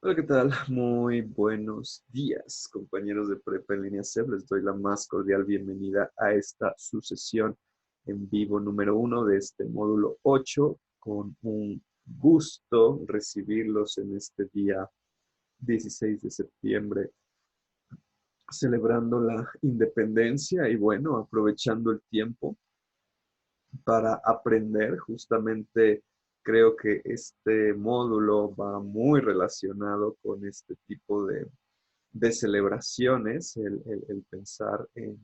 Hola, ¿qué tal? Muy buenos días, compañeros de Prepa en línea CEP. Les doy la más cordial bienvenida a esta sucesión en vivo número 1 de este módulo 8. Con un gusto recibirlos en este día 16 de septiembre, celebrando la independencia y bueno, aprovechando el tiempo para aprender. Justamente creo que este módulo va muy relacionado con este tipo de celebraciones, el pensar en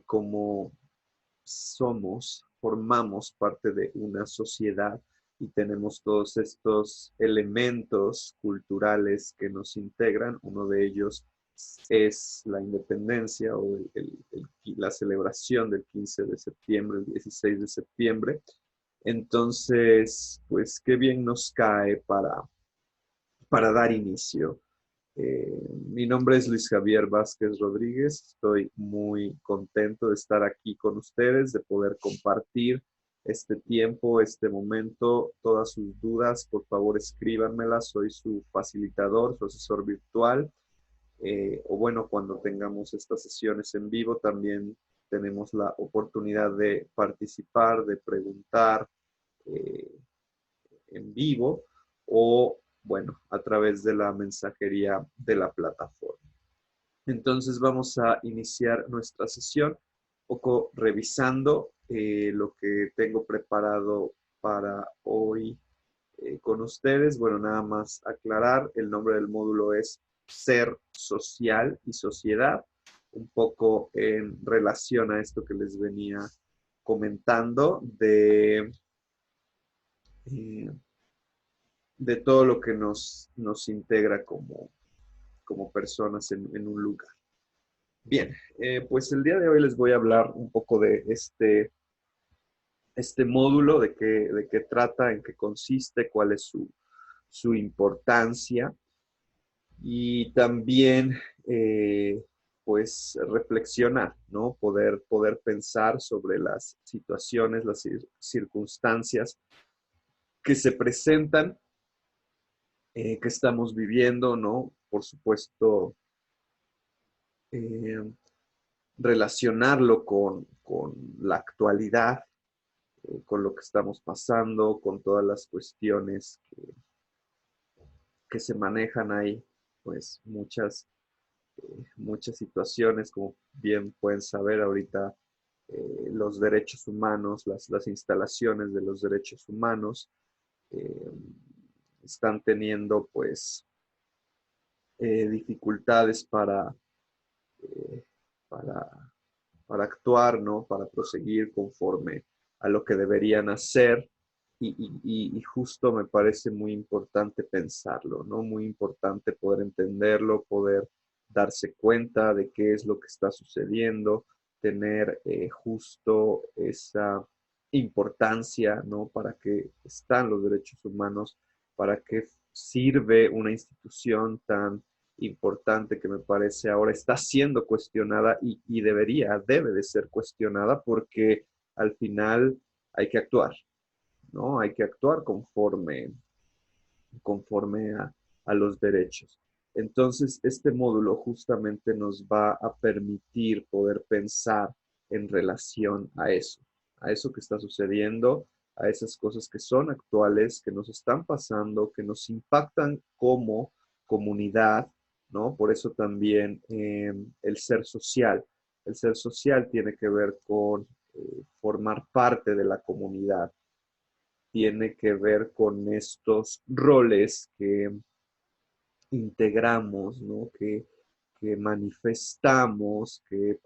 cómo somos, formamos parte de una sociedad y tenemos todos estos elementos culturales que nos integran. Uno de ellos es la independencia o la celebración del 15 de septiembre, el 16 de septiembre. Entonces, pues qué bien nos cae para dar inicio. Mi nombre es Luis Javier Vázquez Rodríguez. Estoy muy contento de estar aquí con ustedes, de poder compartir este tiempo, este momento. Todas sus dudas, por favor, escríbanmelas. Soy su facilitador, su asesor virtual. O bueno, cuando tengamos estas sesiones en vivo, también tenemos la oportunidad de participar, de preguntar eh, en vivo o, bueno, a través de la mensajería de la plataforma. Entonces vamos a iniciar nuestra sesión, un poco revisando lo que tengo preparado para hoy con ustedes. Bueno, nada más aclarar, el nombre del módulo es Ser Social y Sociedad, un poco en relación a esto que les venía comentando eh, de todo lo que nos integra como personas en un lugar. Bien, pues el día de hoy les voy a hablar un poco de este módulo, de qué trata, en qué consiste, cuál es su importancia y también pues reflexionar, ¿no? Poder pensar sobre las situaciones, las circunstancias que se presentan, que estamos viviendo, ¿no? Por supuesto, eh, relacionarlo con la actualidad, con lo que estamos pasando, con todas las cuestiones que se manejan ahí, pues muchas situaciones, como bien pueden saber ahorita, los derechos humanos, las instalaciones de los derechos humanos eh, están teniendo pues dificultades eh, para, para actuar, ¿no? Para proseguir conforme a lo que deberían hacer. Y justo me parece muy importante pensarlo, ¿no? Muy importante poder entenderlo, poder darse cuenta de qué es lo que está sucediendo, tener justo esa importancia, ¿no? Para qué están los derechos humanos, para qué sirve una institución tan importante que me parece ahora está siendo cuestionada debe de ser cuestionada porque al final hay que actuar, ¿no? Hay que actuar conforme a los derechos. Entonces, este módulo justamente nos va a permitir poder pensar en relación a eso que está sucediendo, a esas cosas que son actuales, que nos están pasando, que nos impactan como comunidad, ¿no? Por eso también el ser social. El ser social tiene que ver con formar parte de la comunidad, tiene que ver con estos roles que integramos, ¿no? Que manifestamos, que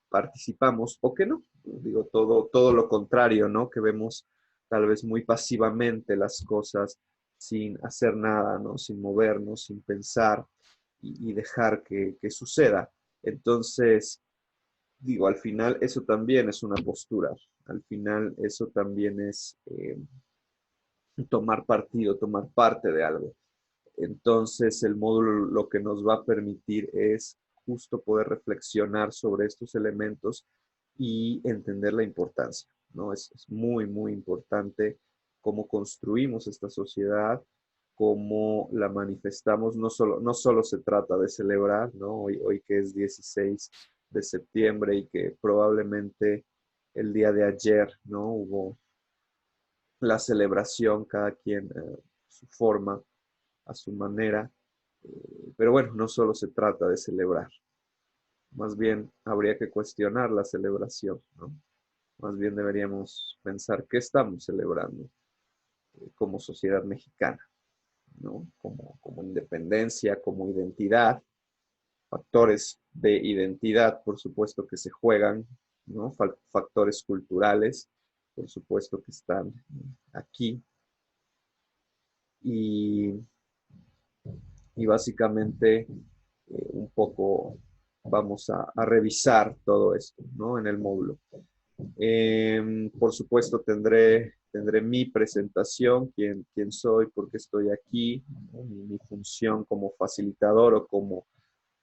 participamos o que no. Digo, todo lo contrario, ¿no? Que vemos tal vez muy pasivamente las cosas sin hacer nada, ¿no? Sin movernos, sin pensar y dejar que suceda. Entonces, digo, al final eso también es una postura. Al final eso también es tomar partido, tomar parte de algo. Entonces, el módulo lo que nos va a permitir es justo poder reflexionar sobre estos elementos y entender la importancia, ¿no? Es muy, muy importante cómo construimos esta sociedad, cómo la manifestamos. No solo se trata de celebrar, ¿no? Hoy que es 16 de septiembre y que probablemente el día de ayer, ¿no? Hubo la celebración, cada quien su forma, a su manera. Pero bueno, no solo se trata de celebrar, más bien habría que cuestionar la celebración, ¿no? Más bien deberíamos pensar qué estamos celebrando como sociedad mexicana, ¿no? Como independencia, como identidad, factores de identidad, por supuesto, que se juegan, ¿no? Factores culturales, por supuesto, que están aquí. Y, y básicamente un poco vamos a revisar todo esto, ¿no? En el módulo. Por supuesto, tendré mi presentación, quién soy, por qué estoy aquí, ¿no? Mi función como facilitador o como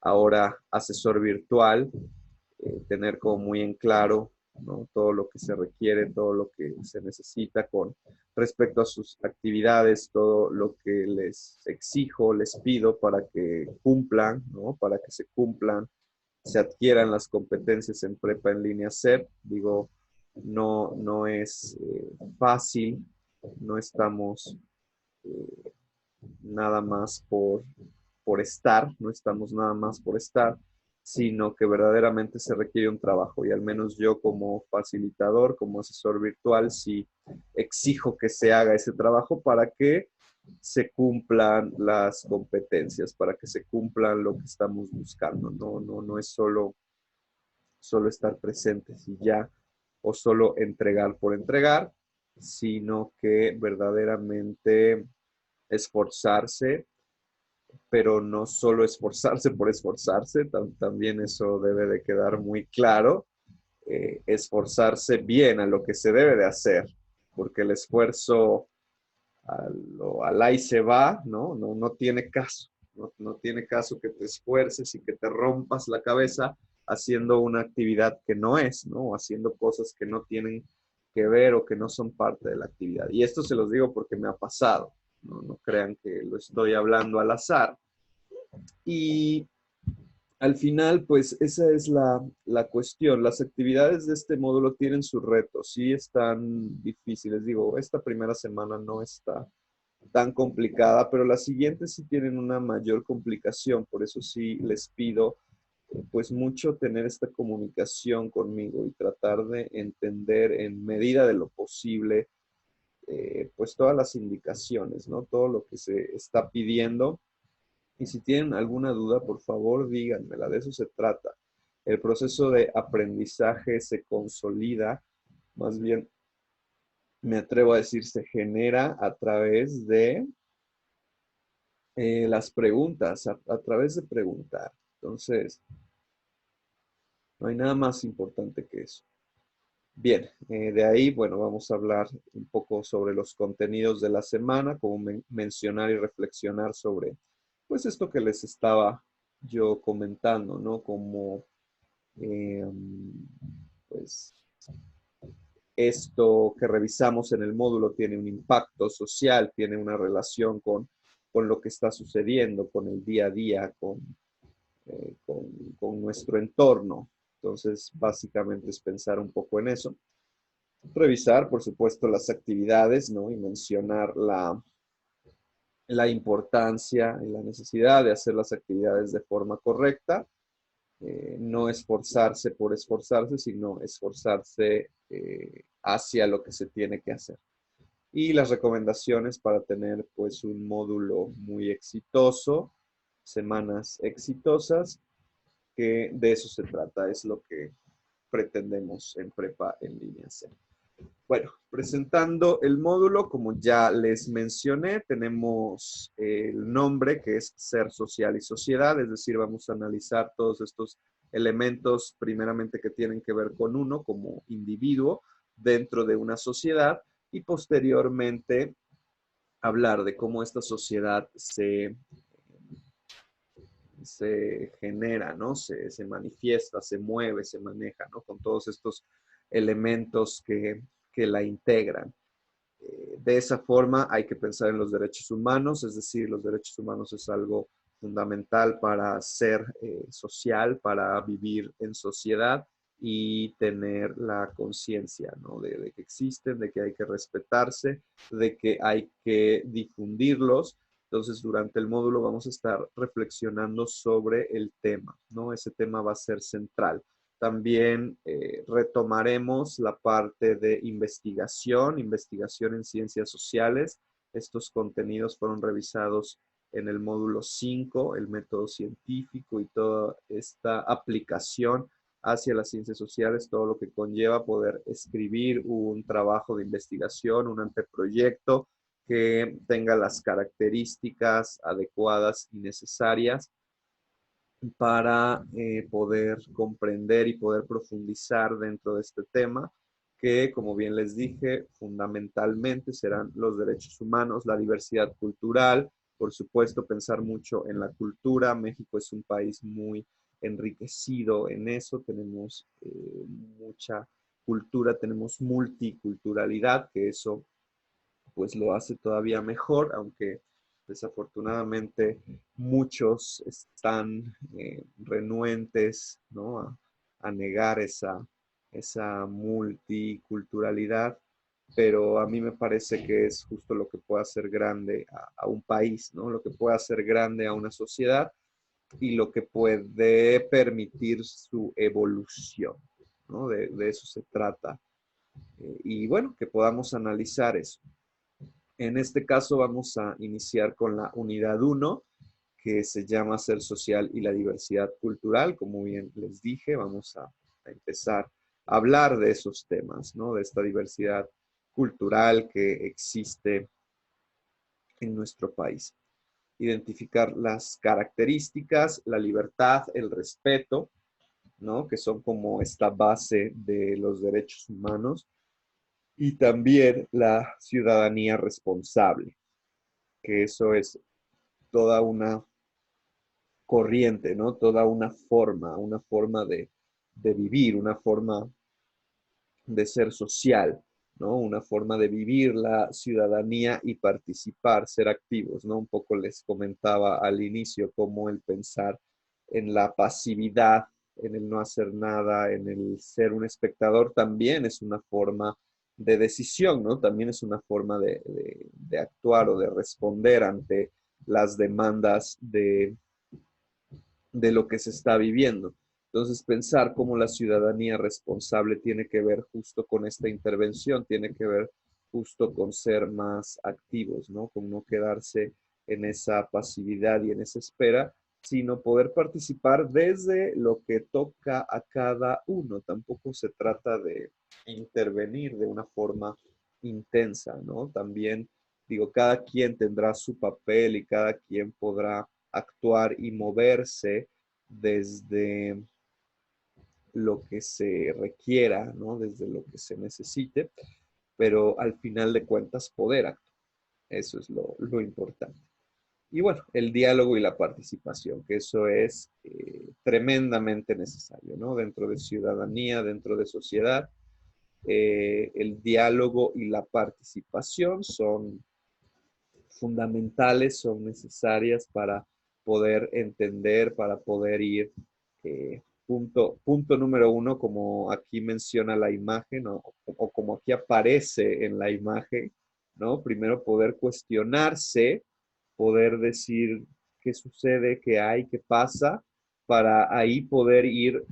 ahora asesor virtual, tener como muy en claro, ¿no? Todo lo que se requiere, todo lo que se necesita con respecto a sus actividades, todo lo que les exijo, les pido para que cumplan, ¿no? Para que se cumplan, se adquieran las competencias en Prepa en Línea CEP. Digo, no es fácil, no estamos eh, nada más por estar, no estamos nada más por estar, sino que verdaderamente se requiere un trabajo. Y al menos yo como facilitador, como asesor virtual, sí exijo que se haga ese trabajo para que se cumplan las competencias, para que se cumplan lo que estamos buscando. No es solo estar presentes y ya, o solo entregar por entregar, sino que verdaderamente esforzarse, pero no solo esforzarse por esforzarse, también eso debe de quedar muy claro, esforzarse bien a lo que se debe de hacer, porque el esfuerzo al ahí se va, no tiene caso, no tiene caso que te esfuerces y que te rompas la cabeza haciendo una actividad que no es, ¿no? Haciendo cosas que no tienen que ver o que no son parte de la actividad. Y esto se los digo porque me ha pasado, no crean que lo estoy hablando al azar. Y al final, pues esa es la cuestión. Las actividades de este módulo tienen sus retos, sí están difíciles. Digo, esta primera semana no está tan complicada, pero las siguientes sí tienen una mayor complicación. Por eso sí les pido, pues mucho tener esta comunicación conmigo y tratar de entender en medida de lo posible, pues todas las indicaciones, ¿no? Todo lo que se está pidiendo. Y si tienen alguna duda, por favor, díganmela. De eso se trata. El proceso de aprendizaje se consolida, más bien me atrevo a decir, se genera a través de las preguntas, a través de preguntar. Entonces, no hay nada más importante que eso. Bien, de ahí, bueno, vamos a hablar un poco sobre los contenidos de la semana, como mencionar y reflexionar sobre, pues, esto que les estaba yo comentando, ¿no? Como, eh, pues, esto que revisamos en el módulo tiene un impacto social, tiene una relación con lo que está sucediendo, con el día a día, con nuestro entorno. Entonces, básicamente es pensar un poco en eso. Revisar, por supuesto, las actividades, ¿no? Y mencionar la importancia y la necesidad de hacer las actividades de forma correcta. No esforzarse por esforzarse, sino esforzarse hacia lo que se tiene que hacer. Y las recomendaciones para tener pues un módulo muy exitoso, semanas exitosas, que de eso se trata, es lo que pretendemos en Prepa en Línea C. Bueno, presentando el módulo, como ya les mencioné, tenemos el nombre que es Ser Social y Sociedad, es decir, vamos a analizar todos estos elementos primeramente que tienen que ver con uno como individuo dentro de una sociedad y posteriormente hablar de cómo esta sociedad se genera, ¿no? Se manifiesta, se mueve, se maneja, ¿no? Con todos estos elementos que la integran. De esa forma hay que pensar en los derechos humanos, es decir, los derechos humanos es algo fundamental para ser social, para vivir en sociedad y tener la conciencia, ¿no? De que existen, de que hay que respetarse, de que hay que difundirlos. Entonces, durante el módulo vamos a estar reflexionando sobre el tema, ¿no? Ese tema va a ser central. También retomaremos la parte de investigación, investigación en ciencias sociales. Estos contenidos fueron revisados en el módulo 5, el método científico y toda esta aplicación hacia las ciencias sociales, todo lo que conlleva poder escribir un trabajo de investigación, un anteproyecto que tenga las características adecuadas y necesarias para poder comprender y poder profundizar dentro de este tema, que como bien les dije, fundamentalmente serán los derechos humanos, la diversidad cultural, por supuesto, pensar mucho en la cultura. México es un país muy enriquecido en eso, tenemos mucha cultura, tenemos multiculturalidad, que eso pues lo hace todavía mejor, aunque desafortunadamente muchos están renuentes, ¿no? A negar esa multiculturalidad, pero a mí me parece que es justo lo que puede hacer grande a un país, ¿no? Lo que puede hacer grande a una sociedad y lo que puede permitir su evolución, ¿no? De eso se trata. Y bueno, que podamos analizar eso. En este caso vamos a iniciar con la unidad uno, que se llama Ser Social y la Diversidad Cultural. Como bien les dije, vamos a empezar a hablar de esos temas, ¿no? De esta diversidad cultural que existe en nuestro país. Identificar las características, la libertad, el respeto, ¿no? Que son como esta base de los derechos humanos. Y también la ciudadanía responsable, que eso es toda una corriente, ¿no? Toda una forma de vivir, una forma de ser social, ¿no? Una forma de vivir la ciudadanía y participar, ser activos, ¿no? Un poco les comentaba al inicio cómo el pensar en la pasividad, en el no hacer nada, en el ser un espectador, también es una forma de decisión, ¿no? También es una forma de actuar o de responder ante las demandas de lo que se está viviendo. Entonces, pensar cómo la ciudadanía responsable tiene que ver justo con esta intervención, tiene que ver justo con ser más activos, ¿no? Con no quedarse en esa pasividad y en esa espera, sino poder participar desde lo que toca a cada uno. Tampoco se trata de intervenir de una forma intensa, ¿no? También, digo, cada quien tendrá su papel y cada quien podrá actuar y moverse desde lo que se requiera, ¿no? Desde lo que se necesite, pero al final de cuentas poder actuar. Eso es lo importante. Y bueno, el diálogo y la participación, que eso es tremendamente necesario, ¿no? Dentro de ciudadanía, dentro de sociedad, el diálogo y la participación son fundamentales, son necesarias para poder entender, para poder ir. Punto número uno, como aquí menciona la imagen o como aquí aparece en la imagen, ¿no? Primero poder cuestionarse, poder decir qué sucede, qué hay, qué pasa, para ahí poder ir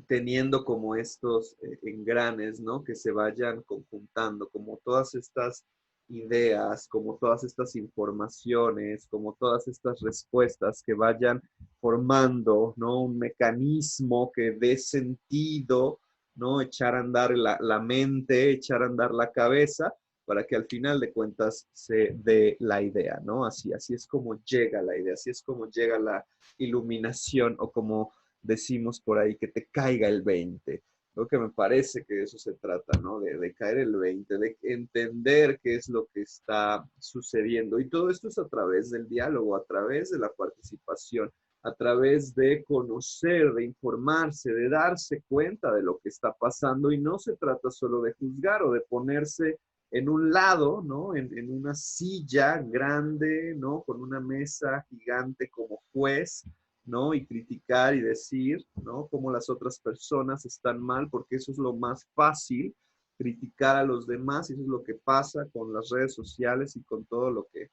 teniendo como estos engranes, ¿no? Que se vayan conjuntando, como todas estas ideas, como todas estas informaciones, como todas estas respuestas que vayan formando, ¿no? Un mecanismo que dé sentido, ¿no? Echar a andar la mente, echar a andar la cabeza, para que al final de cuentas se dé la idea, ¿no? Así es como llega la idea, así es como llega la iluminación o como decimos por ahí, que te caiga el 20. Lo que me parece que de eso se trata, ¿no? De caer el 20, de entender qué es lo que está sucediendo. Y todo esto es a través del diálogo, a través de la participación, a través de conocer, de informarse, de darse cuenta de lo que está pasando. Y no se trata solo de juzgar o de ponerse en un lado, ¿no? En una silla grande, ¿no? Con una mesa gigante como juez, ¿no? Y criticar y decir, ¿no? Cómo las otras personas están mal, porque eso es lo más fácil, criticar a los demás, y eso es lo que pasa con las redes sociales y con todo lo que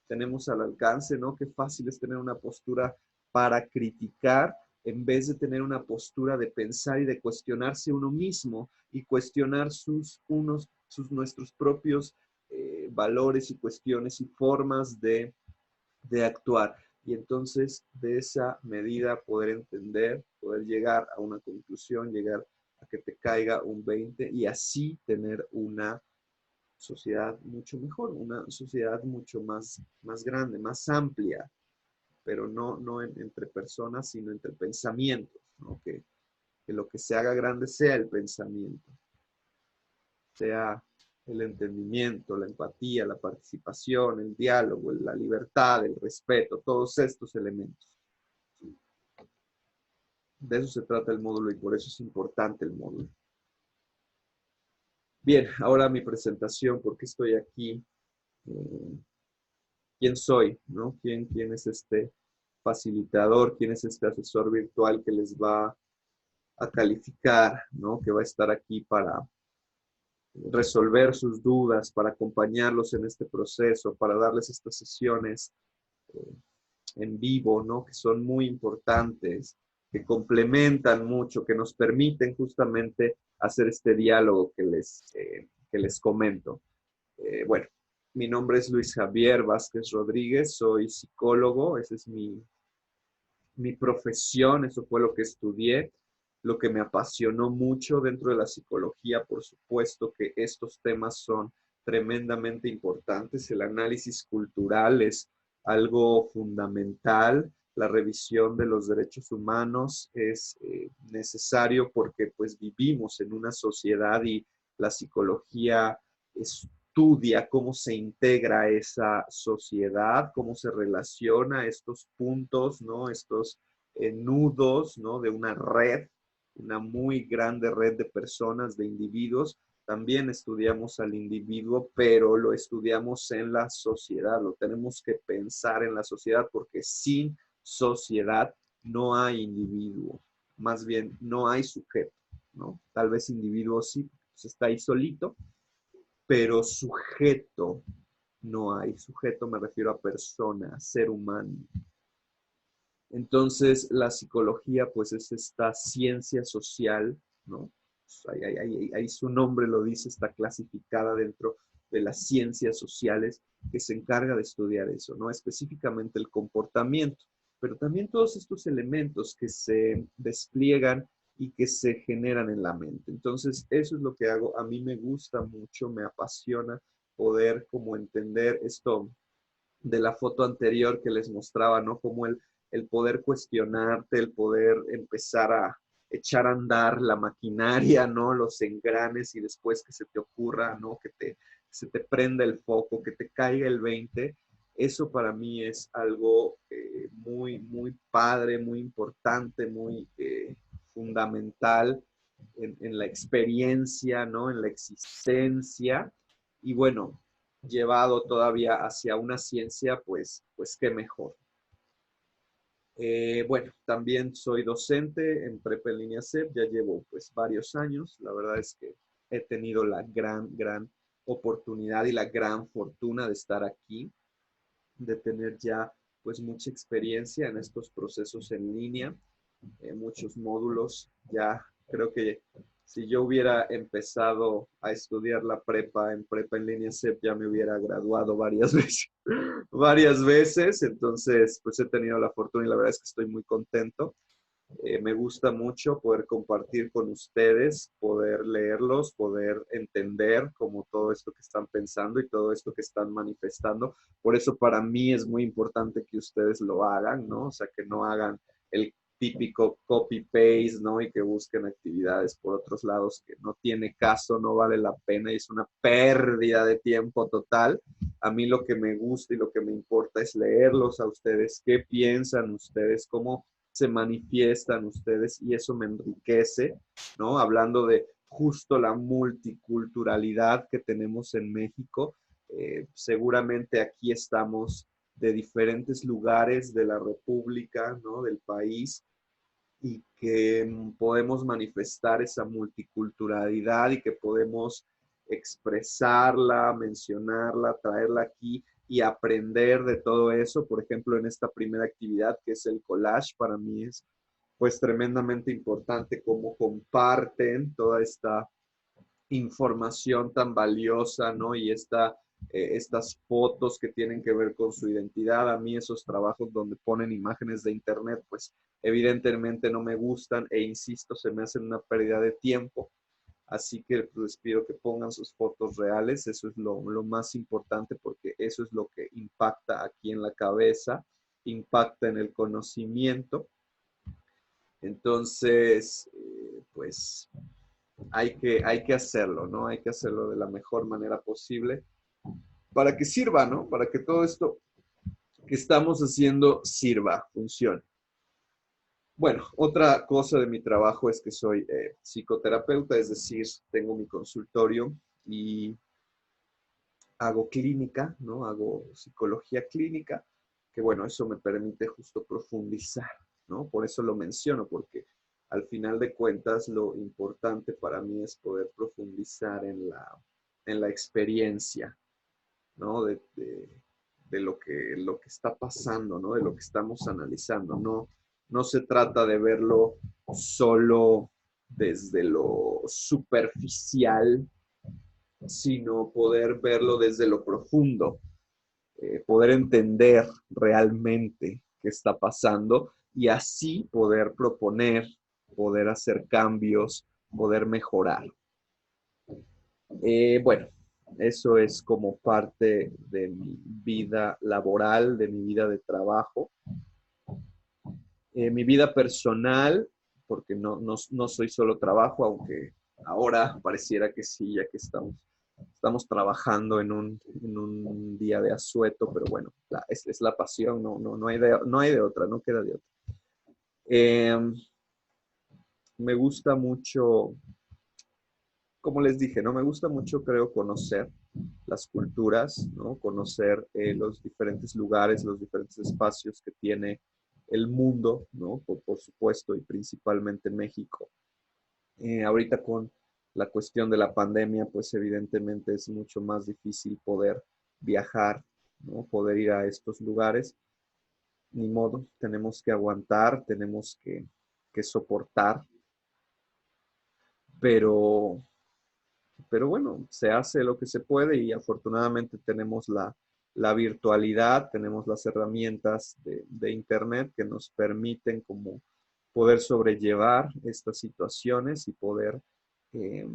tenemos al alcance, ¿no? Qué fácil es tener una postura para criticar en vez de tener una postura de pensar y de cuestionarse uno mismo y cuestionar nuestros propios valores y cuestiones y formas de actuar. Y entonces de esa medida poder entender, poder llegar a una conclusión, llegar a que te caiga un 20 y así tener una sociedad mucho mejor, una sociedad mucho más grande, más amplia, pero no entre personas, sino entre pensamientos, ¿no? Que lo que se haga grande sea el pensamiento, sea el entendimiento, la empatía, la participación, el diálogo, la libertad, el respeto, todos estos elementos. De eso se trata el módulo y por eso es importante el módulo. Bien, ahora mi presentación, ¿por qué estoy aquí? ¿Quién soy? ¿No? ¿Quién es este facilitador? ¿Quién es este asesor virtual que les va a calificar? ¿No? Que va a estar aquí para resolver sus dudas, para acompañarlos en este proceso, para darles estas sesiones eh, en vivo, ¿no? Que son muy importantes, que complementan mucho, que nos permiten justamente hacer este diálogo que les comento. Bueno, mi nombre es Luis Javier Vázquez Rodríguez, soy psicólogo, esa es mi profesión, eso fue lo que estudié, lo que me apasionó mucho dentro de la psicología, por supuesto que estos temas son tremendamente importantes, el análisis cultural es algo fundamental, la revisión de los derechos humanos es necesario porque pues vivimos en una sociedad y la psicología estudia cómo se integra esa sociedad, cómo se relaciona estos puntos, ¿no? Estos nudos, ¿no? De una red, una muy grande red de personas, de individuos. También estudiamos al individuo, pero lo estudiamos en la sociedad, lo tenemos que pensar en la sociedad porque sin sociedad no hay individuo, más bien no hay sujeto, ¿no? Tal vez individuo sí, pues está ahí solito, pero sujeto no hay. Sujeto me refiero a persona, ser humano. Entonces, la psicología, pues, es esta ciencia social, ¿no? Ahí su nombre lo dice, está clasificada dentro de las ciencias sociales que se encarga de estudiar eso, ¿no? Específicamente el comportamiento, pero también todos estos elementos que se despliegan y que se generan en la mente. Entonces, eso es lo que hago. A mí me gusta mucho, me apasiona poder como entender esto de la foto anterior que les mostraba, ¿no? Como el poder cuestionarte, el poder empezar a echar a andar la maquinaria, ¿no? Los engranes y después que se te ocurra, ¿no? Se te prenda el foco, que te caiga el 20. Eso para mí es algo muy padre, muy importante, muy fundamental en la experiencia, ¿no? En la existencia. Y bueno, llevado todavía hacia una ciencia, pues qué mejor. Bueno, también soy docente en Prepa en línea CEP, ya llevo pues varios años. La verdad es que he tenido la gran oportunidad y la gran fortuna de estar aquí, de tener ya pues mucha experiencia en estos procesos en línea, muchos módulos. Ya creo que si yo hubiera empezado a estudiar la prepa en línea CEP, ya me hubiera graduado varias veces, varias veces. Entonces, pues he tenido la fortuna y la verdad es que estoy muy contento. Me gusta mucho poder compartir con ustedes, poder leerlos, poder entender como todo esto que están pensando y todo esto que están manifestando. Por eso para mí es muy importante que ustedes lo hagan, ¿no? O sea, que no hagan el típico copy-paste, ¿no? Y que busquen actividades por otros lados que no tiene caso, no vale la pena y es una pérdida de tiempo total. A mí lo que me gusta y lo que me importa es leerlos a ustedes, qué piensan ustedes, cómo se manifiestan ustedes y eso me enriquece, ¿no? Hablando de justo la multiculturalidad que tenemos en México. Seguramente aquí estamos de diferentes lugares de la República, ¿no? Del país, y que podemos manifestar esa multiculturalidad y que podemos expresarla, mencionarla, traerla aquí y aprender de todo eso. Por ejemplo, en esta primera actividad que es el collage, para mí es pues tremendamente importante cómo comparten toda esta información tan valiosa, ¿no? Y estas fotos que tienen que ver con su identidad. A mí esos trabajos donde ponen imágenes de internet, pues evidentemente no me gustan e insisto, se me hacen una pérdida de tiempo. Así que pues, les pido que pongan sus fotos reales, eso es lo más importante porque eso es lo que impacta aquí en la cabeza, impacta en el conocimiento. Entonces, pues hay que hacerlo, ¿no? Hay que hacerlo de la mejor manera posible para que sirva, ¿no? Para que todo esto que estamos haciendo sirva, funcione. Bueno, otra cosa de mi trabajo es que soy psicoterapeuta, es decir, tengo mi consultorio y hago clínica, ¿no? Hago psicología clínica, que bueno, eso me permite justo profundizar, ¿no? Por eso lo menciono, porque al final de cuentas lo importante para mí es poder profundizar en la experiencia, ¿no? De lo que está pasando, ¿no? De lo que estamos analizando. No se trata de verlo solo desde lo superficial, sino poder verlo desde lo profundo, poder entender realmente qué está pasando y así poder proponer, poder hacer cambios, poder mejorar. Bueno, eso es como parte de mi vida laboral, de mi vida de trabajo. Mi vida personal, porque no soy solo trabajo, aunque ahora pareciera que sí, ya que estamos trabajando en un día de asueto, pero bueno, es la pasión, no hay de otra, no queda de otra. Eh, Me gusta mucho, como les dije, ¿no? Me gusta mucho, creo, conocer las culturas, ¿no? Conocer los diferentes lugares, los diferentes espacios que tiene el mundo, ¿no? Por supuesto, y principalmente México. Ahorita con la cuestión de la pandemia, pues evidentemente es mucho más difícil poder viajar, ¿no? Poder ir a estos lugares. Ni modo, tenemos que aguantar, tenemos que soportar, pero bueno, se hace lo que se puede y afortunadamente tenemos la virtualidad, tenemos las herramientas de Internet que nos permiten como poder sobrellevar estas situaciones y poder eh,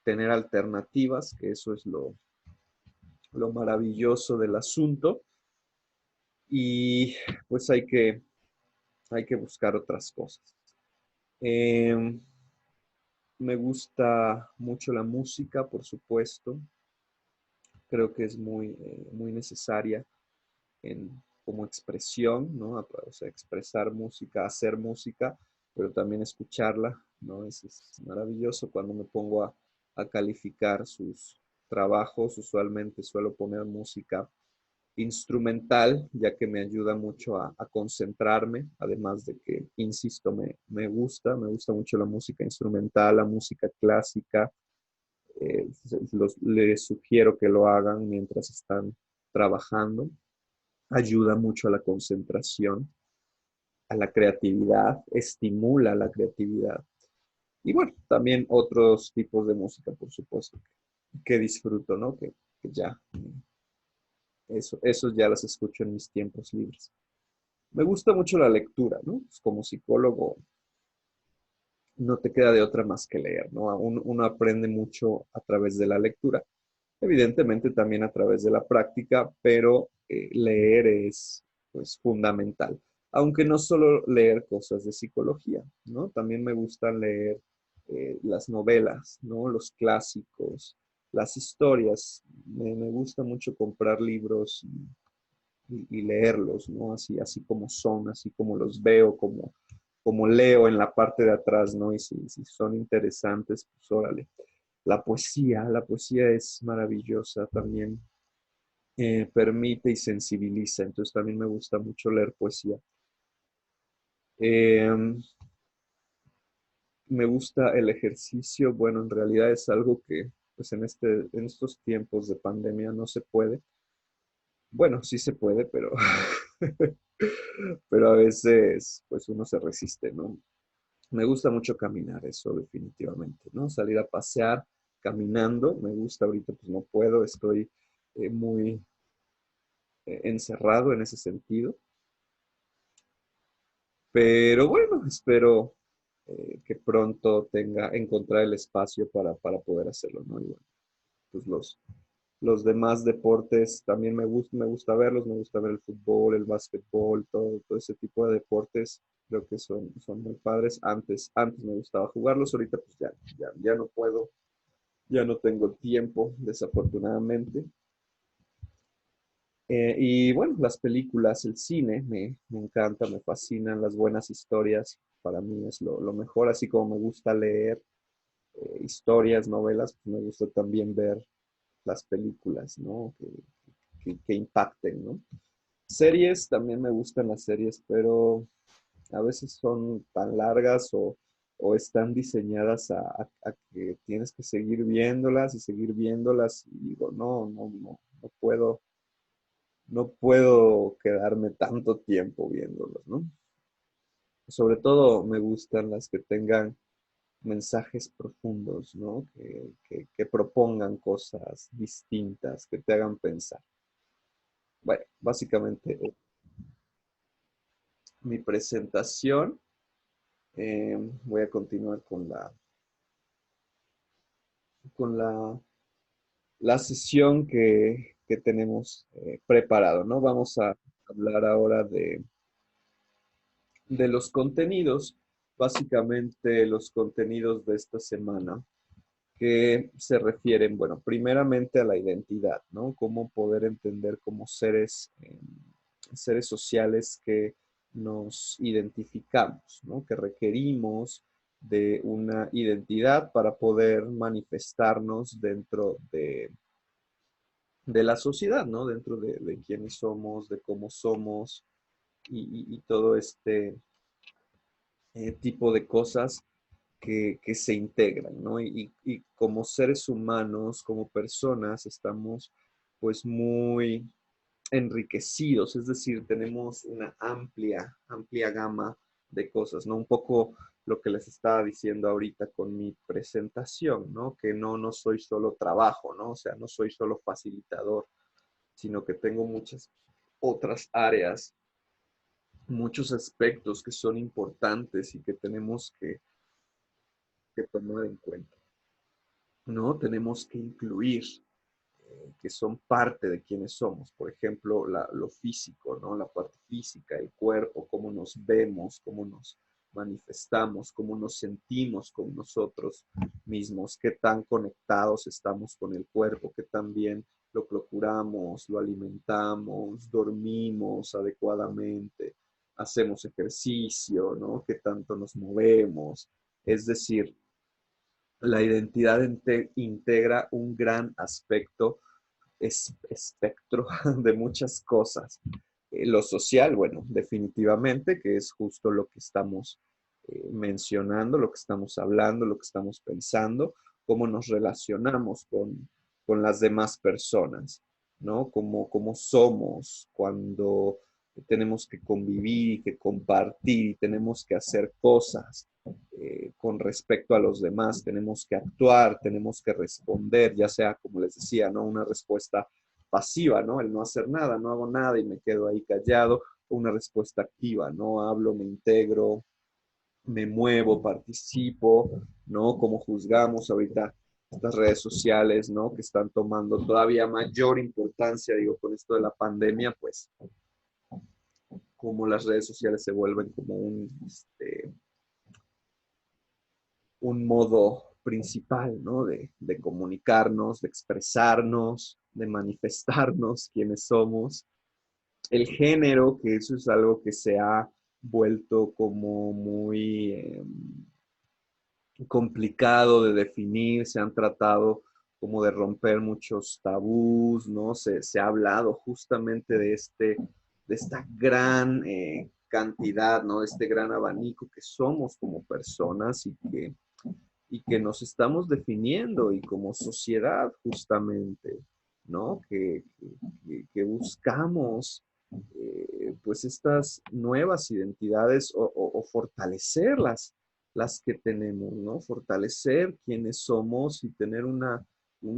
tener alternativas, que eso es lo maravilloso del asunto. Y pues hay que buscar otras cosas. Eh, Me gusta mucho la música, por supuesto. Creo que es muy necesaria como expresión, ¿no? O sea, expresar música, hacer música, pero también escucharla, ¿no? Es maravilloso cuando me pongo a calificar sus trabajos. Usualmente suelo poner música instrumental, ya que me ayuda mucho a concentrarme, además de que, insisto, me gusta mucho la música instrumental, la música clásica. Les sugiero que lo hagan mientras están trabajando. Ayuda mucho a la concentración, a la creatividad, estimula la creatividad. Y bueno, también otros tipos de música, por supuesto, que disfruto, ¿no? Que ya, eso ya las escucho en mis tiempos libres. Me gusta mucho la lectura, ¿no? Pues como psicólogo no te queda de otra más que leer, ¿no? Uno aprende mucho a través de la lectura, evidentemente también a través de la práctica, pero leer es pues fundamental. Aunque no solo leer cosas de psicología, ¿no? También me gusta leer las novelas, ¿no? Los clásicos, las historias. Me gusta mucho comprar libros y leerlos, ¿no? Así como son, así como los veo, como leo en la parte de atrás, ¿no? Y si son interesantes, pues órale. La poesía es maravillosa también, permite y sensibiliza, entonces también me gusta mucho leer poesía. Eh, Me gusta el ejercicio, bueno, en realidad es algo que pues en estos tiempos de pandemia no se puede. Bueno, sí se puede, pero, pero a veces pues uno se resiste, ¿no? Me gusta mucho caminar, eso definitivamente, ¿no? Salir a pasear caminando, me gusta ahorita, pues no puedo, estoy muy encerrado en ese sentido, pero bueno, espero que pronto encontrar el espacio para poder hacerlo, ¿no? Y bueno, pues los demás deportes también me gusta verlos, me gusta ver el fútbol, el básquetbol, todo ese tipo de deportes, creo que son muy padres. Antes me gustaba jugarlos, ahorita pues ya no puedo, ya no tengo tiempo, desafortunadamente. Y bueno, las películas, el cine, me encanta, me fascinan las buenas historias, para mí es lo mejor, así como me gusta leer historias, novelas, pues me gusta también ver las películas, ¿no? Que impacten, ¿no? Series, también me gustan las series, pero a veces son tan largas o están diseñadas a que tienes que seguir viéndolas y seguir viéndolas y digo, no puedo, no puedo quedarme tanto tiempo viéndolas, ¿no? Sobre todo me gustan las que tengan mensajes profundos, ¿no? Que propongan cosas distintas, que te hagan pensar. Bueno, básicamente mi presentación. Voy a continuar con la sesión que tenemos preparado, ¿no? Vamos a hablar ahora de los contenidos, básicamente los contenidos de esta semana que se refieren, bueno, primeramente a la identidad, ¿no? Cómo poder entender como seres sociales que nos identificamos, ¿no? Que requerimos de una identidad para poder manifestarnos dentro de la sociedad, ¿no? Dentro de quiénes somos, de cómo somos y todo este tipo de cosas que se integran, ¿no? Y como seres humanos, como personas, estamos pues muy enriquecidos, es decir, tenemos una amplia gama de cosas, ¿no? Un poco lo que les estaba diciendo ahorita con mi presentación, ¿no? Que no soy solo trabajo, ¿no? O sea, no soy solo facilitador, sino que tengo muchas otras áreas, muchos aspectos que son importantes y que tenemos que tomar en cuenta, ¿no? Tenemos que incluir, que son parte de quienes somos. Por ejemplo, lo físico, ¿no? La parte física, el cuerpo, cómo nos vemos, cómo nos manifestamos, cómo nos sentimos con nosotros mismos, qué tan conectados estamos con el cuerpo, qué tan bien lo procuramos, lo alimentamos, dormimos adecuadamente, hacemos ejercicio, ¿no? Qué tanto nos movemos. Es decir, la identidad integra un gran aspecto espectro de muchas cosas. Lo social, bueno, definitivamente, que es justo lo que estamos mencionando, lo que estamos hablando, lo que estamos pensando, cómo nos relacionamos con las demás personas, ¿no? Cómo somos cuando tenemos que convivir, que compartir, y tenemos que hacer cosas con respecto a los demás, tenemos que actuar, tenemos que responder, ya sea, como les decía, ¿no? Una respuesta pasiva, ¿no? El no hacer nada, no hago nada y me quedo ahí callado, o una respuesta activa, ¿no? Hablo, me integro, me muevo, participo, ¿no? Como juzgamos ahorita estas redes sociales, ¿no? Que están tomando todavía mayor importancia, digo, con esto de la pandemia, pues, como las redes sociales se vuelven como un modo principal, ¿no? De comunicarnos, de expresarnos, de manifestarnos quiénes somos. El género, que eso es algo que se ha vuelto como muy complicado de definir, se han tratado como de romper muchos tabús, ¿no? Se ha hablado justamente de esta gran cantidad, ¿no? De este gran abanico que somos como personas y que nos estamos definiendo y como sociedad justamente, ¿no? Que buscamos pues estas nuevas identidades o fortalecerlas, las que tenemos, ¿no? Fortalecer quienes somos y tener una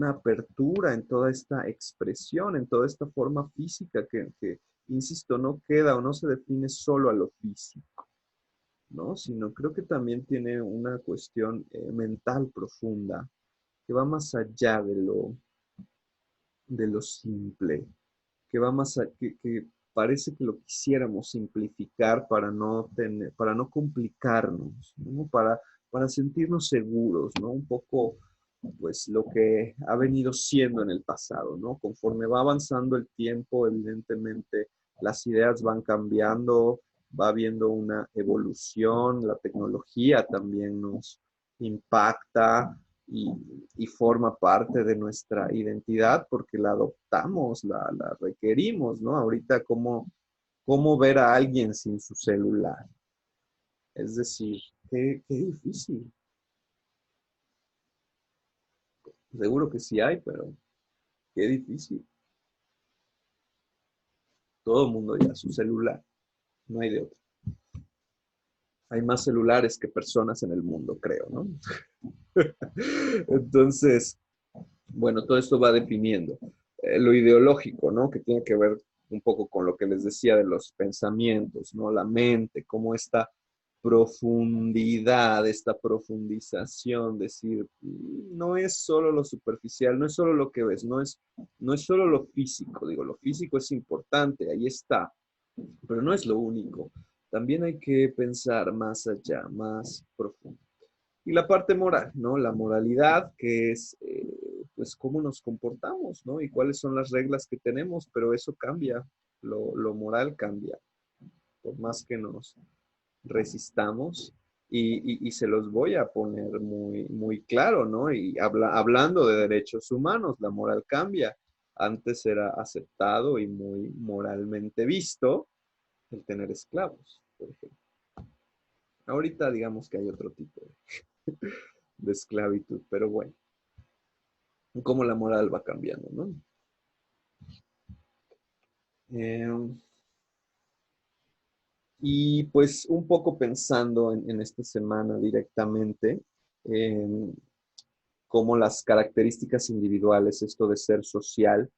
apertura en toda esta expresión, en toda esta forma física que, insisto, no queda o no se define solo a lo físico, ¿no? Sino creo que también tiene una cuestión mental profunda que va más allá de lo simple, que va más allá, que parece que lo quisiéramos simplificar para no tener, para no complicarnos, ¿no? Para sentirnos seguros, ¿no? Un poco, pues, lo que ha venido siendo en el pasado, ¿no? Conforme va avanzando el tiempo, evidentemente, las ideas van cambiando, va habiendo una evolución, la tecnología también nos impacta y, y forma parte de nuestra identidad porque la adoptamos, la requerimos, ¿no? Ahorita, ¿cómo ver a alguien sin su celular? Es decir, qué difícil. Seguro que sí hay, pero qué difícil. Todo el mundo ya su celular, no hay de otro. Hay más celulares que personas en el mundo, creo, ¿no? Entonces, bueno, todo esto va definiendo lo ideológico, ¿no? Que tiene que ver un poco con lo que les decía de los pensamientos, ¿no? La mente, cómo esta profundidad, esta profundización, decir, no es solo lo superficial, no es solo lo que ves, no es solo lo físico, digo, lo físico es importante, ahí está, pero no es lo único. También hay que pensar más allá, más profundo. Y la parte moral, ¿no? La moralidad, que es, pues, cómo nos comportamos, ¿no? Y cuáles son las reglas que tenemos, pero eso cambia, lo moral cambia, por más que nos resistamos. Y se los voy a poner muy, muy claro, ¿no? Y hablando de derechos humanos, la moral cambia. Antes era aceptado y muy moralmente visto el tener esclavos, por ejemplo. Ahorita digamos que hay otro tipo de esclavitud, pero bueno, cómo la moral va cambiando, ¿no? Eh, y pues un poco pensando en esta semana directamente, eh, cómo las características individuales, esto de ser social,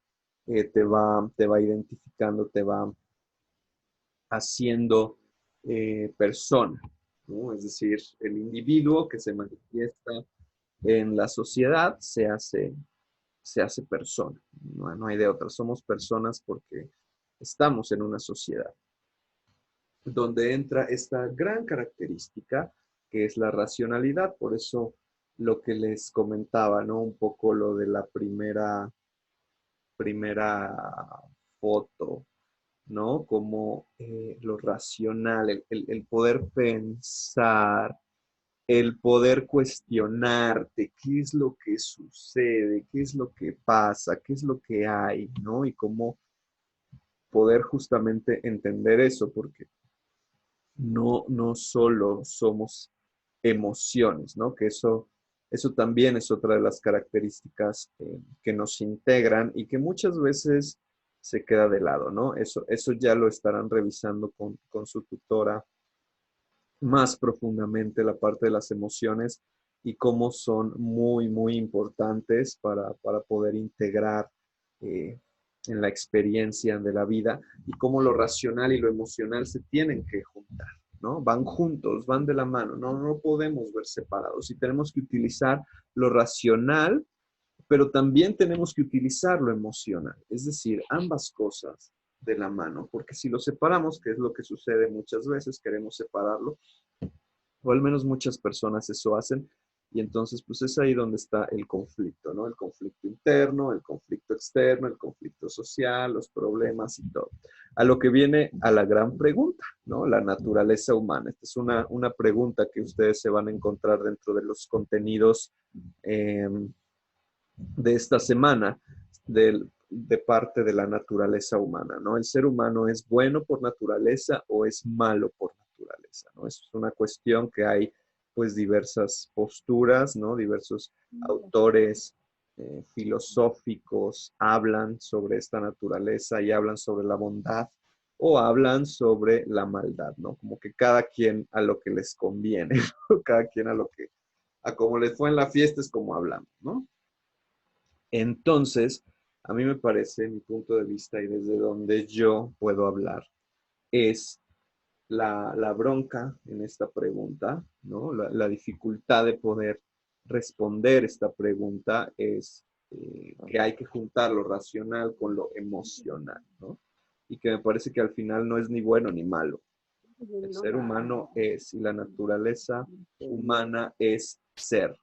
te va identificando, te va haciendo persona, ¿no? Es decir, el individuo que se manifiesta en la sociedad se hace persona, no, no hay de otra, somos personas porque estamos en una sociedad donde entra esta gran característica que es la racionalidad. Por eso lo que les comentaba, ¿no? Un poco lo de la primera foto, ¿no? Como lo racional, el poder pensar, el poder cuestionarte qué es lo que sucede, qué es lo que pasa, qué es lo que hay, ¿no? Y cómo poder justamente entender eso, porque no solo somos emociones, ¿no? Que eso también es otra de las características que nos integran y que muchas veces se queda de lado, ¿no? Eso ya lo estarán revisando con su tutora más profundamente, la parte de las emociones y cómo son muy, muy importantes para poder integrar eh, en la experiencia de la vida y cómo lo racional y lo emocional se tienen que juntar, ¿no? Van juntos, van de la mano, no podemos ver separados y tenemos que utilizar lo racional, pero también tenemos que utilizar lo emocional, es decir, ambas cosas de la mano, porque si lo separamos, que es lo que sucede muchas veces, queremos separarlo, o al menos muchas personas eso hacen, Y entonces, pues es ahí donde está el conflicto, ¿no? El conflicto interno, el conflicto externo, el conflicto social, los problemas y todo. A lo que viene a la gran pregunta, ¿no? La naturaleza humana. Esta es una pregunta que ustedes se van a encontrar dentro de los contenidos eh, de esta semana de parte de la naturaleza humana, ¿no? ¿El ser humano es bueno por naturaleza o es malo por naturaleza, ¿no? Eso es una cuestión que hay, pues, diversas posturas, ¿no? Diversos autores filosóficos hablan sobre esta naturaleza y hablan sobre la bondad o hablan sobre la maldad, ¿no? Como que cada quien a lo que les conviene, ¿no? Cada quien a como les fue en la fiesta es como hablamos, ¿no? Entonces, a mí me parece, mi punto de vista y desde donde yo puedo hablar, es la bronca en esta pregunta, ¿no? La dificultad de poder responder esta pregunta es que hay que juntar lo racional con lo emocional, ¿no? Y que me parece que al final no es ni bueno ni malo. El ser humano es y la naturaleza humana es ser.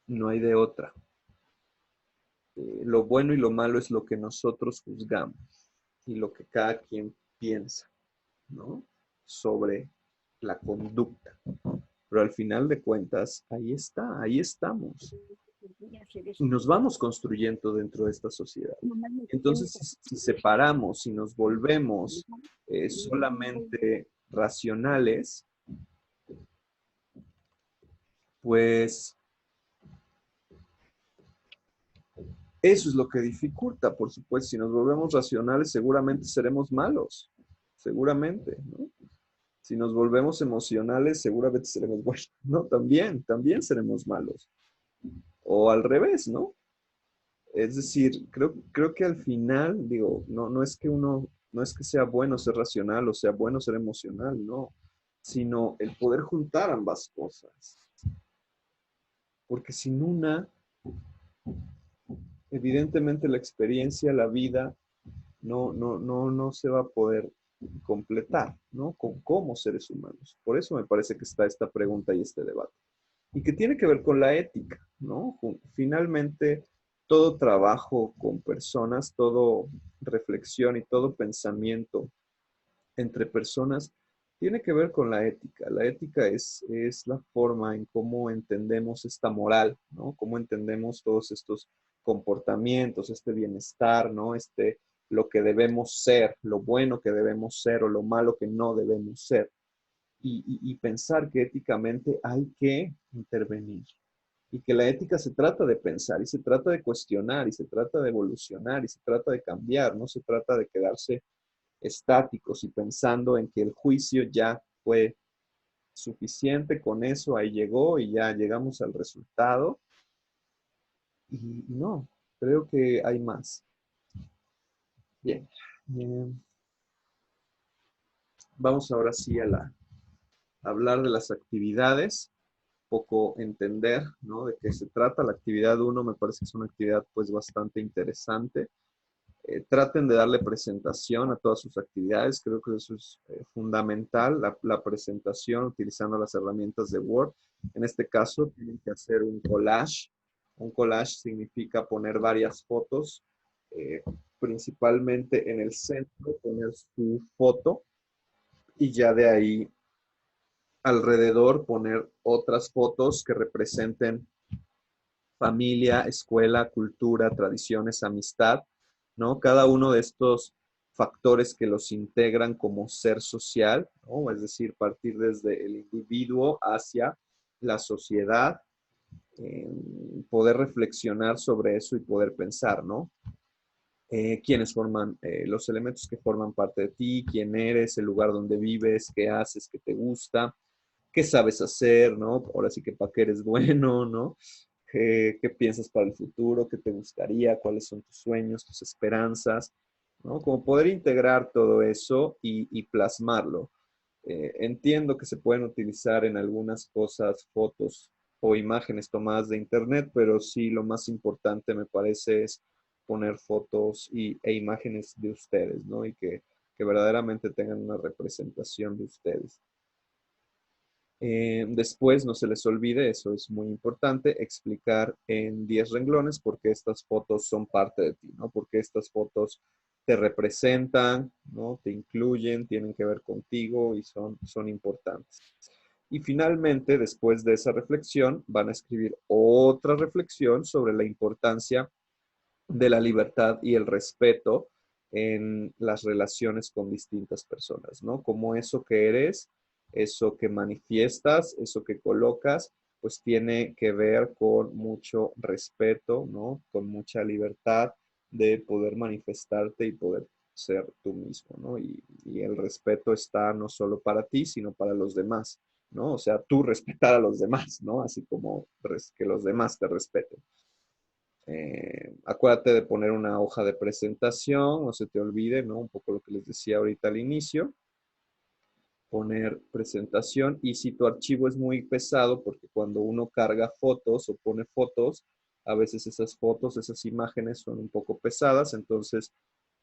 No hay de otra. Lo bueno y lo malo es lo que nosotros juzgamos y lo que cada quien piensa, ¿no? Sobre la conducta. Pero al final de cuentas, ahí está, ahí estamos. Y nos vamos construyendo dentro de esta sociedad. Entonces, si separamos, si nos volvemos solamente racionales, pues eso es lo que dificulta, por supuesto. Si nos volvemos racionales, seguramente seremos malos, seguramente, ¿no? Si nos volvemos emocionales, seguramente seremos buenos, ¿no? También seremos malos. O al revés, ¿no? Es decir, creo que al final, digo, no es que no es que sea bueno ser racional o sea bueno ser emocional, no, sino el poder juntar ambas cosas. Porque sin una, evidentemente la experiencia, la vida, no se va a poder completar, ¿no? Como seres humanos. Por eso me parece que está esta pregunta y este debate. Y que tiene que ver con la ética, ¿no? Finalmente, todo trabajo con personas, todo reflexión y todo pensamiento entre personas tiene que ver con la ética. La ética es la forma en cómo entendemos esta moral, ¿no? Cómo entendemos todos estos comportamientos, este bienestar, ¿no? Lo que debemos ser, lo bueno que debemos ser o lo malo que no debemos ser. Y pensar que éticamente hay que intervenir. Y que la ética se trata de pensar y se trata de cuestionar y se trata de evolucionar y se trata de cambiar, no se trata de quedarse estáticos y pensando en que el juicio ya fue suficiente con eso, ahí llegó y ya llegamos al resultado. Y no, creo que hay más. Bien, eh, vamos ahora sí a hablar de las actividades, poco entender, ¿no? De qué se trata. La actividad uno me parece que es una actividad pues bastante interesante. Traten de darle presentación a todas sus actividades. Creo que eso es fundamental, la presentación utilizando las herramientas de Word. En este caso, tienen que hacer un collage. Un collage significa poner varias fotos, eh, principalmente en el centro, poner su foto y ya de ahí alrededor poner otras fotos que representen familia, escuela, cultura, tradiciones, amistad, ¿no? Cada uno de estos factores que los integran como ser social, ¿no? Es decir, partir desde el individuo hacia la sociedad, eh, poder reflexionar sobre eso y poder pensar, ¿no? Quiénes forman los elementos que forman parte de ti, quién eres, el lugar donde vives, qué haces, qué te gusta, qué sabes hacer, ¿no? Ahora sí que para qué eres bueno, ¿no? ¿Qué piensas para el futuro? ¿Qué te gustaría? ¿Cuáles son tus sueños, tus esperanzas? ¿No? Como poder integrar todo eso y plasmarlo. Entiendo que se pueden utilizar en algunas cosas fotos o imágenes tomadas de internet, pero sí lo más importante me parece es poner fotos e imágenes de ustedes, ¿no? Y que verdaderamente tengan una representación de ustedes. Después, no se les olvide, eso es muy importante, explicar en 10 renglones por qué estas fotos son parte de ti, ¿no? Por qué estas fotos te representan, ¿no? Te incluyen, tienen que ver contigo y son importantes. Y finalmente, después de esa reflexión, van a escribir otra reflexión sobre la importancia de la libertad y el respeto en las relaciones con distintas personas, ¿no? Como eso que eres, eso que manifiestas, eso que colocas, pues tiene que ver con mucho respeto, ¿no? Con mucha libertad de poder manifestarte y poder ser tú mismo, ¿no? Y el respeto está no solo para ti, sino para los demás, ¿no? O sea, tú respetar a los demás, ¿no? Así como que los demás te respeten. Acuérdate de poner una hoja de presentación, no se te olvide, ¿no? Un poco lo que les decía ahorita al inicio, poner presentación y si tu archivo es muy pesado, porque cuando uno carga fotos o pone fotos, a veces esas fotos, esas imágenes son un poco pesadas, entonces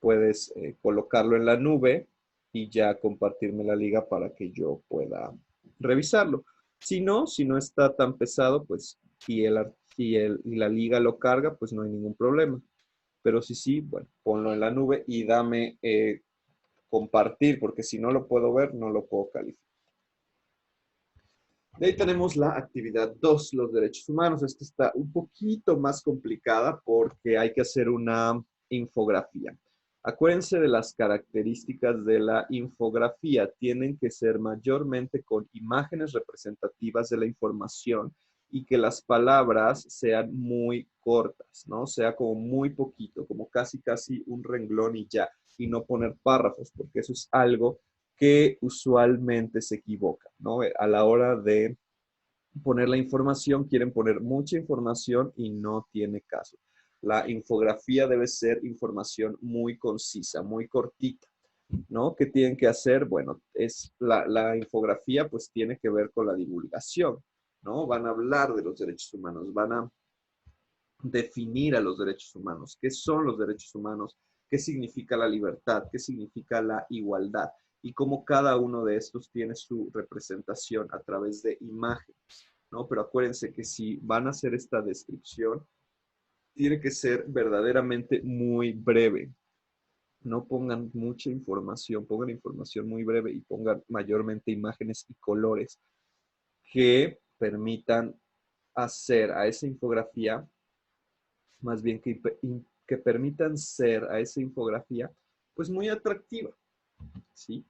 puedes colocarlo en la nube y ya compartirme la liga para que yo pueda revisarlo. Si no está tan pesado, pues y la liga lo carga, pues no hay ningún problema. Pero si sí, bueno, ponlo en la nube y dame compartir, porque si no lo puedo ver, no lo puedo calificar. De ahí tenemos la actividad 2, los derechos humanos. Esta está un poquito más complicada porque hay que hacer una infografía. Acuérdense de las características de la infografía. Tienen que ser mayormente con imágenes representativas de la información y que las palabras sean muy cortas, ¿no? Sea como muy poquito, como casi un renglón y ya, y no poner párrafos, porque eso es algo que usualmente se equivoca, ¿no? A la hora de poner la información, quieren poner mucha información y no tiene caso. La infografía debe ser información muy concisa, muy cortita, ¿no? ¿Qué tienen que hacer? Bueno, la infografía pues tiene que ver con la divulgación, ¿no? Van a hablar de los derechos humanos, van a definir a los derechos humanos, qué son los derechos humanos, qué significa la libertad, qué significa la igualdad y cómo cada uno de estos tiene su representación a través de imágenes, ¿no? Pero acuérdense que si van a hacer esta descripción, tiene que ser verdaderamente muy breve. No pongan mucha información, pongan información muy breve y pongan mayormente imágenes y colores que permitan hacer a esa infografía más bien que permitan ser a esa infografía, pues muy atractiva, ¿sí?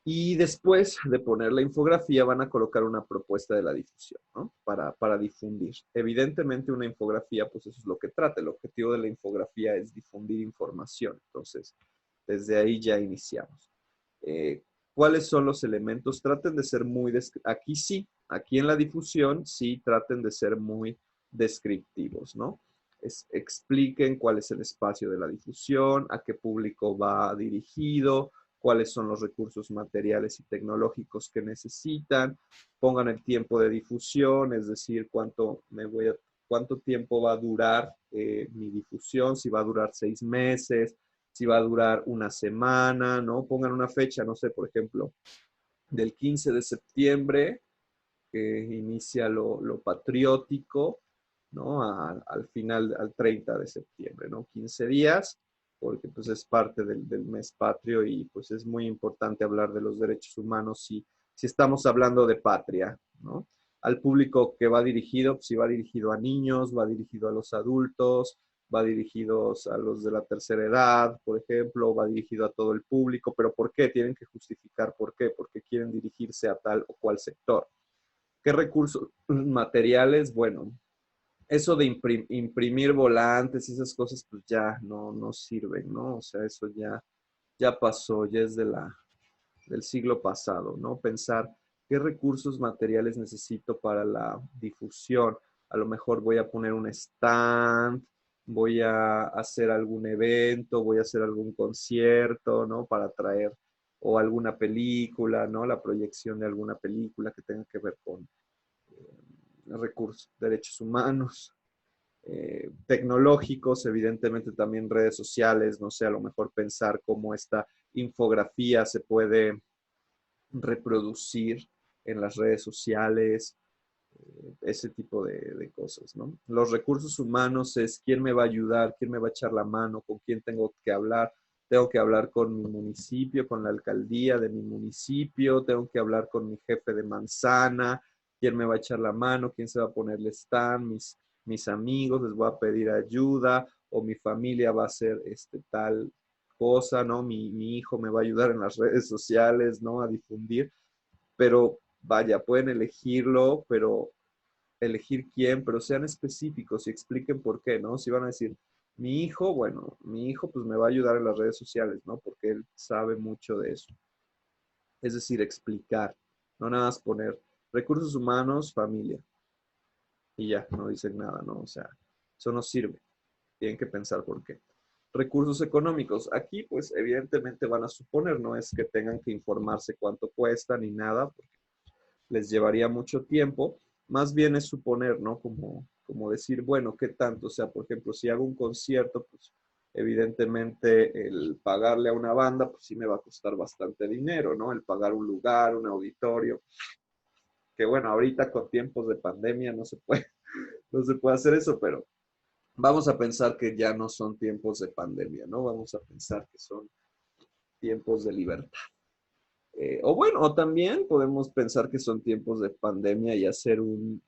Y después de poner la infografía van a colocar una propuesta de la difusión, ¿no? Para difundir. Evidentemente una infografía, pues eso es lo que trata. El objetivo de la infografía es difundir información. Entonces, desde ahí ya iniciamos. Eh, ¿Cuáles son los elementos? Traten de ser muy, aquí sí, aquí en la difusión, sí, traten de ser muy descriptivos, ¿no? Expliquen cuál es el espacio de la difusión, a qué público va dirigido, cuáles son los recursos materiales y tecnológicos que necesitan, pongan el tiempo de difusión, es decir, cuánto tiempo va a durar mi difusión, si va a durar 6 meses, si va a durar una semana, ¿no? Pongan una fecha, no sé, por ejemplo, del 15 de septiembre, que inicia lo patriótico, ¿no? Al final, al 30 de septiembre, ¿no? 15 días, porque pues es parte del mes patrio y pues es muy importante hablar de los derechos humanos si estamos hablando de patria, ¿no? Al público que va dirigido, pues si va dirigido a niños, va dirigido a los adultos, va dirigido a los de la tercera edad, por ejemplo, va dirigido a todo el público, pero ¿por qué? Tienen que justificar por qué, porque quieren dirigirse a tal o cual sector. ¿Qué recursos materiales? Bueno, eso de imprimir volantes y esas cosas, pues ya no sirven, ¿no? O sea, eso ya pasó, ya es del siglo pasado, ¿no? Pensar qué recursos materiales necesito para la difusión. A lo mejor voy a poner un stand, voy a hacer algún evento, voy a hacer algún concierto, ¿no? Para traer o alguna película, ¿no? La proyección de alguna película que tenga que ver con recursos, derechos humanos, tecnológicos, evidentemente también redes sociales, no sé, a lo mejor pensar cómo esta infografía se puede reproducir en las redes sociales, ese tipo de cosas, ¿no? Los recursos humanos es quién me va a ayudar, quién me va a echar la mano, con quién tengo que hablar. Tengo que hablar con mi municipio, con la alcaldía de mi municipio, tengo que hablar con mi jefe de manzana, quién me va a echar la mano, quién se va a poner el stand, mis amigos, les voy a pedir ayuda, o mi familia va a hacer tal cosa, ¿no? Mi hijo me va a ayudar en las redes sociales, ¿no? A difundir, pero vaya, pueden elegirlo, pero elegir quién, pero sean específicos y expliquen por qué, ¿no? Si van a decir, mi hijo, bueno, mi hijo pues me va a ayudar en las redes sociales, ¿no? Porque él sabe mucho de eso. Es decir, explicar, no nada más poner recursos humanos, familia, y ya, no dicen nada, ¿no? O sea, eso no sirve. Tienen que pensar por qué. Recursos económicos. Aquí, pues, evidentemente van a suponer, no es que tengan que informarse cuánto cuesta ni nada, porque les llevaría mucho tiempo. Más bien es suponer, ¿no? Como decir, bueno, ¿qué tanto? O sea, por ejemplo, si hago un concierto, pues, evidentemente el pagarle a una banda, pues sí me va a costar bastante dinero, ¿no? El pagar un lugar, un auditorio, que bueno, ahorita con tiempos de pandemia no se puede, no se puede hacer eso, pero vamos a pensar que ya no son tiempos de pandemia, ¿no? Vamos a pensar que son tiempos de libertad. O bueno, o también podemos pensar que son tiempos de pandemia y hacer un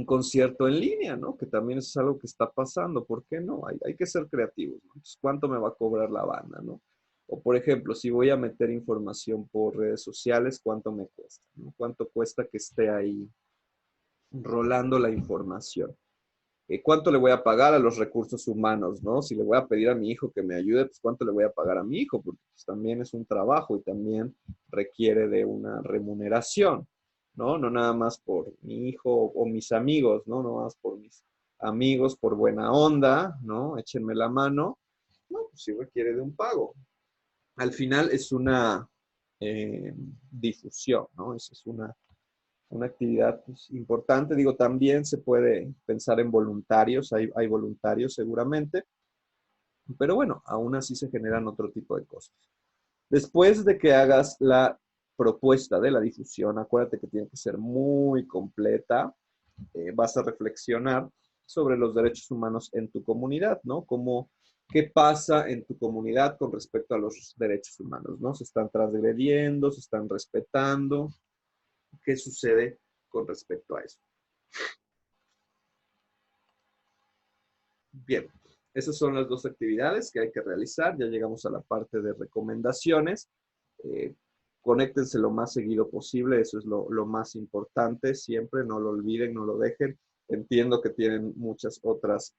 concierto en línea, ¿no? Que también es algo que está pasando. ¿Por qué no? Hay que ser creativos, ¿no? Entonces, ¿cuánto me va a cobrar la banda, ¿no? O por ejemplo, si voy a meter información por redes sociales, ¿cuánto me cuesta, ¿no? ¿Cuánto cuesta que esté ahí rolando la información? ¿Cuánto le voy a pagar a los recursos humanos, ¿no? Si le voy a pedir a mi hijo que me ayude, pues cuánto le voy a pagar a mi hijo, porque pues, también es un trabajo y también requiere de una remuneración, ¿no? No nada más por mi hijo o mis amigos, ¿no? No más por mis amigos, por buena onda, ¿no? Échenme la mano. No, pues sí requiere de un pago. Al final es una difusión, ¿no? Es una actividad pues, importante. Digo, también se puede pensar en voluntarios, hay voluntarios seguramente, pero bueno, aún así se generan otro tipo de cosas. Después de que hagas la propuesta de la difusión, acuérdate que tiene que ser muy completa, vas a reflexionar sobre los derechos humanos en tu comunidad, ¿no? ¿Qué pasa en tu comunidad con respecto a los derechos humanos, ¿no? ¿Se están transgrediendo? ¿Se están respetando? ¿Qué sucede con respecto a eso? Bien, esas son las dos actividades que hay que realizar. Ya llegamos a la parte de recomendaciones. Eh, conéctense lo más seguido posible, eso es lo más importante siempre, no lo olviden, no lo dejen. Entiendo que tienen muchas otras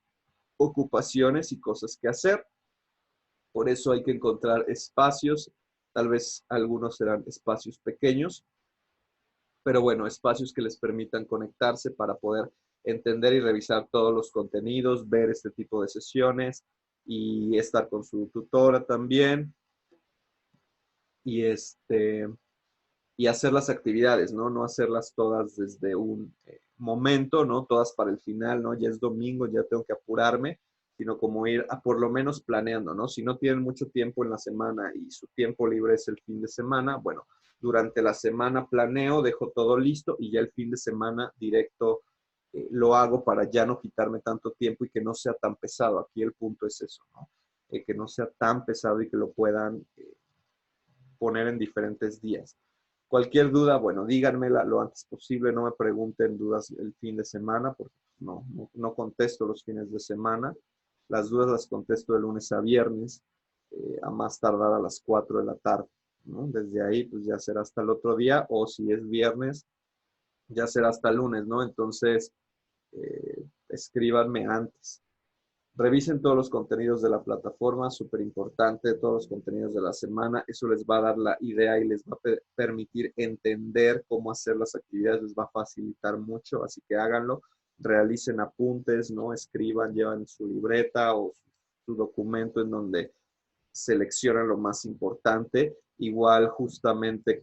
ocupaciones y cosas que hacer, por eso hay que encontrar espacios, tal vez algunos serán espacios pequeños, pero bueno, espacios que les permitan conectarse para poder entender y revisar todos los contenidos, ver este tipo de sesiones y estar con su tutora también y y hacer las actividades, ¿no? No hacerlas todas desde un momento, ¿no? Todas para el final, ¿no? Ya es domingo, ya tengo que apurarme, sino como ir a por lo menos planeando, ¿no? Si no tienen mucho tiempo en la semana y su tiempo libre es el fin de semana, bueno, durante la semana planeo, dejo todo listo y ya el fin de semana directo lo hago para ya no quitarme tanto tiempo y que no sea tan pesado. Aquí el punto es eso, ¿no? Que no sea tan pesado y que lo puedan poner en diferentes días. Cualquier duda, bueno, díganmela lo antes posible, no me pregunten dudas el fin de semana, porque no contesto los fines de semana. Las dudas las contesto de lunes a viernes, a más tardar a las 4 de la tarde, ¿no? Desde ahí, pues ya será hasta el otro día, o si es viernes, ya será hasta el lunes, ¿no? Entonces, escríbanme antes. Revisen todos los contenidos de la plataforma, súper importante, todos los contenidos de la semana. Eso les va a dar la idea y les va a permitir entender cómo hacer las actividades, les va a facilitar mucho, así que háganlo. Realicen apuntes, ¿no? Escriban, llevan su libreta o su documento en donde seleccionan lo más importante. Igual justamente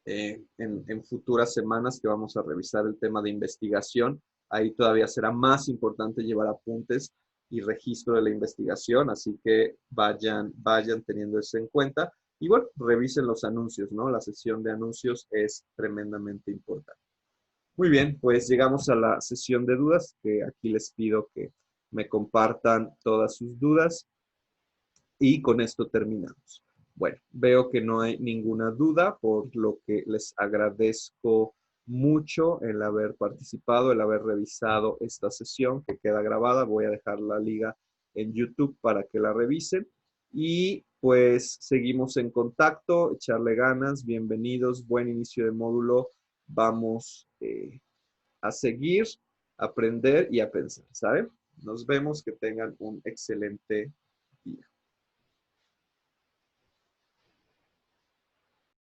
en futuras semanas que vamos a revisar el tema de investigación. Ahí todavía será más importante llevar apuntes y registro de la investigación, así que vayan teniendo eso en cuenta. Igual, revisen los anuncios, ¿no? La sesión de anuncios es tremendamente importante. Muy bien, pues llegamos a la sesión de dudas, que aquí les pido que me compartan todas sus dudas y con esto terminamos. Bueno, veo que no hay ninguna duda, por lo que les agradezco mucho el haber participado, el haber revisado esta sesión que queda grabada. Voy a dejar la liga en YouTube para que la revisen. Y pues seguimos en contacto, echarle ganas, bienvenidos, buen inicio de módulo. Vamos a seguir, a aprender y a pensar, ¿saben? Nos vemos, que tengan un excelente